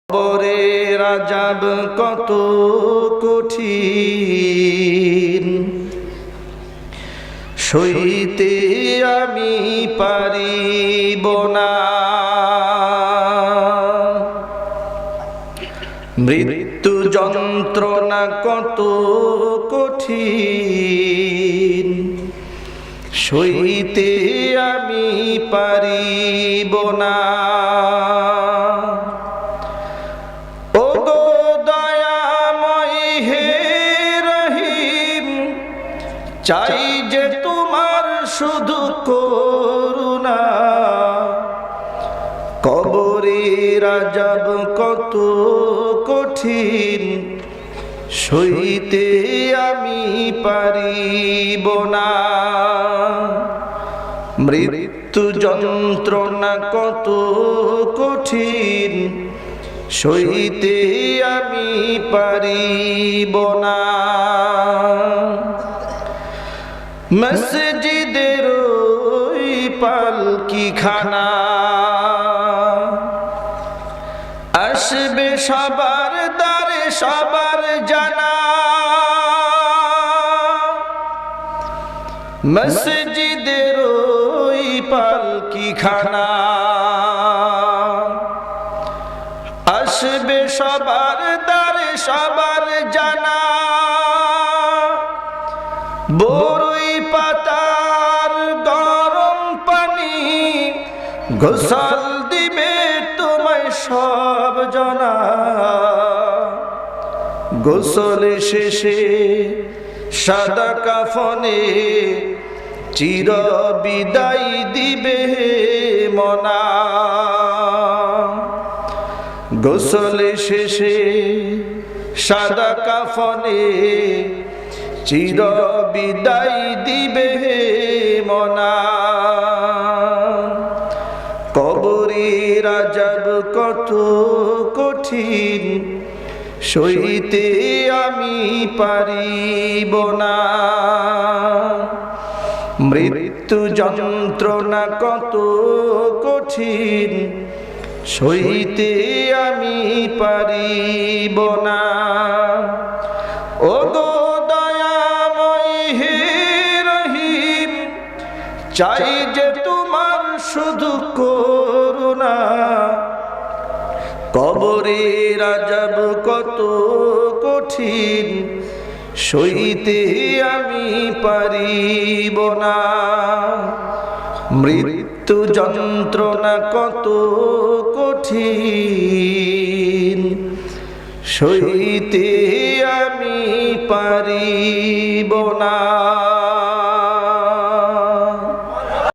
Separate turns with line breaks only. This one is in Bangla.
কবরের আযাব কত কঠিন, সইতে আমি পারিব না। মৃত্যু যন্ত্রণা কত কঠিন, সইতে আমি পারিব না। ওগো দয়াময় হে রহিম, চাই যে তোমার শুধু করুণা। কবরের আযাব কত কঠিন, সইতে আমি পারিব না। মৃত্যু যন্ত্রণা কত কঠিন, সইতে আমি পারিব না। মসজিদের ওই পালকিখানা আসবে সবার দ্বারে সবার জানা। মসজিদের ওই পালকিখানা আসবে সবার দ্বারে সবার জানা। বরই পাতার গরম পানি গোসল দিবে তোমায় সব জনা। গোসল শেষে সাদা কাফনে চির বিদায় দিবে মনা। গোসল শেষে সাদা কাফনে চির বিদায় দিবে মনা। কবরের আযাব কত কঠিন, সইতে আমি পারিব না। মৃত্যু যন্ত্রণা কত কঠিন, সইতে আমি পারিব না। ওগো দয়াময় হে রহিম, চাই যে তোমার শুধু করুণা। কবরের আযাব কত কঠিন, সইতে আমি পারিব না। মৃত্যু যন্ত্রণা কত কঠিন, সইতে আমি পারিব না।